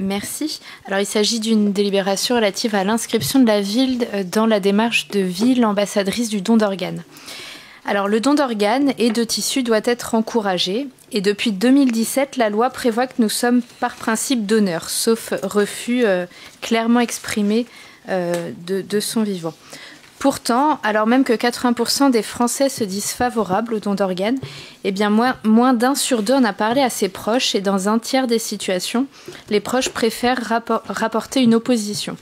Merci. Alors, il s'agit d'une délibération relative à l'inscription de la ville dans la démarche de ville ambassadrice du don d'organes. Alors, le don d'organes et de tissus doit être encouragé. Et depuis 2017, la loi prévoit que nous sommes par principe donneurs, sauf refus clairement exprimé de son vivant. Pourtant, alors même que 80% des Français se disent favorables au don d'organes, eh bien moins d'un sur deux en a parlé à ses proches et dans un tiers des situations, les proches préfèrent rapporter une opposition.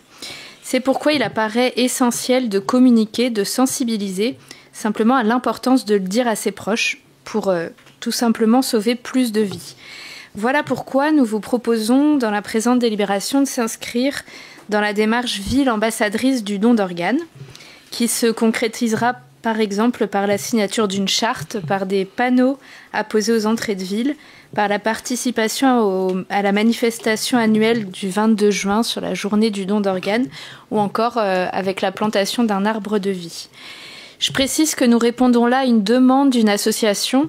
C'est pourquoi il apparaît essentiel de communiquer, de sensibiliser simplement à l'importance de le dire à ses proches pour tout simplement sauver plus de vies. Voilà pourquoi nous vous proposons dans la présente délibération de s'inscrire dans la démarche ville ambassadrice du don d'organes, qui se concrétisera par exemple par la signature d'une charte, par des panneaux apposés aux entrées de ville, par la participation à la manifestation annuelle du 22 juin sur la journée du don d'organes, ou encore avec la plantation d'un arbre de vie. Je précise que nous répondons là à une demande d'une association,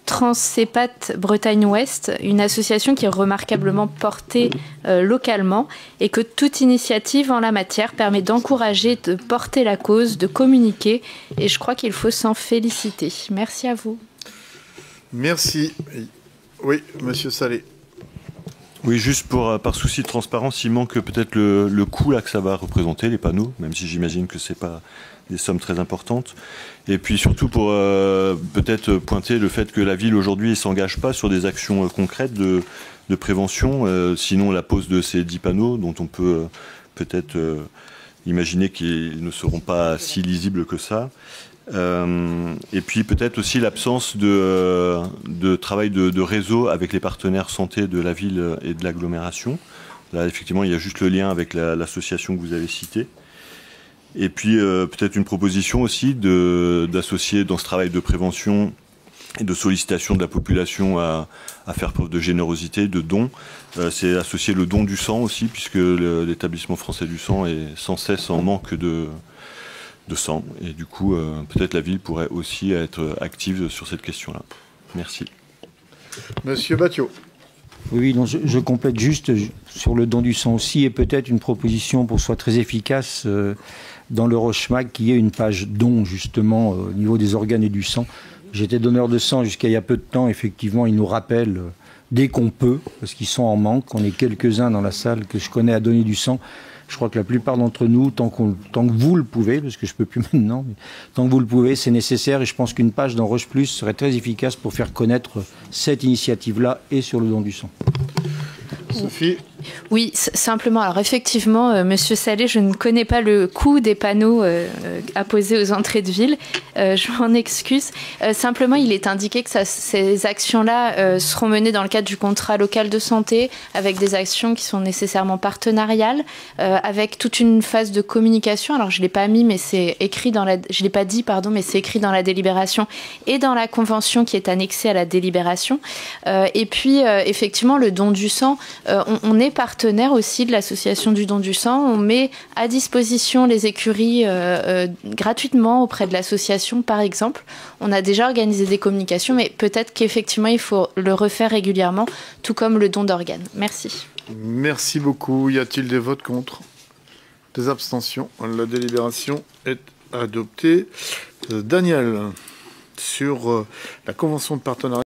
Transcepat Bretagne Ouest, une association qui est remarquablement portée localement et que toute initiative en la matière permet d'encourager, de porter la cause, de communiquer et je crois qu'il faut s'en féliciter. Merci à vous. Merci. Oui, Monsieur Salé. Oui, juste par souci de transparence, il manque peut-être le coût là, que ça va représenter, les panneaux, même si j'imagine que ce n'est pas des sommes très importantes. Et puis surtout pour peut-être pointer le fait que la ville aujourd'hui ne s'engage pas sur des actions concrètes de prévention, sinon la pose de ces 10 panneaux dont on peut peut-être imaginer qu'ils ne seront pas si lisibles que ça. Et puis peut-être aussi l'absence de travail de réseau avec les partenaires santé de la ville et de l'agglomération. Là, effectivement, il y a juste le lien avec l'association que vous avez citée. Et puis peut-être une proposition aussi d'associer dans ce travail de prévention et de sollicitation de la population à faire preuve de générosité, de don. C'est associer le don du sang aussi, puisque l'établissement français du sang est sans cesse en manque de sang. Et du coup, peut-être la ville pourrait aussi être active sur cette question-là. Merci. Monsieur Battiot. Oui, donc je complète juste sur le don du sang aussi, et peut-être une proposition pour que ce soit très efficace dans le Rochemag, qui est une page don justement au niveau des organes et du sang. J'étais donneur de sang jusqu'à il y a peu de temps, effectivement, ils nous rappellent dès qu'on peut, parce qu'ils sont en manque. On est quelques-uns dans la salle que je connais à donner du sang. Je crois que la plupart d'entre nous, tant que vous le pouvez, parce que je ne peux plus maintenant, mais tant que vous le pouvez, c'est nécessaire. Et je pense qu'une page dans Roche Plus serait très efficace pour faire connaître cette initiative-là et sur le don du sang. Sophie. Oui, simplement. Alors effectivement, Monsieur Salé, je ne connais pas le coût des panneaux apposés aux entrées de ville. Je m'en excuse. Simplement, il est indiqué que ces actions-là seront menées dans le cadre du contrat local de santé, avec des actions qui sont nécessairement partenariales, avec toute une phase de communication. Alors je l'ai pas mis, mais c'est écrit je l'ai pas dit, pardon, mais c'est écrit dans la délibération et dans la convention qui est annexée à la délibération. Et puis effectivement, le don du sang, on est partenaire aussi de l'association du don du sang. On met à disposition les écuries gratuitement auprès de l'association, par exemple. On a déjà organisé des communications, mais peut-être qu'effectivement, il faut le refaire régulièrement, tout comme le don d'organes. Merci. Merci beaucoup. Y a-t-il des votes contre? Des abstentions? La délibération est adoptée. Daniel, sur la convention de partenariat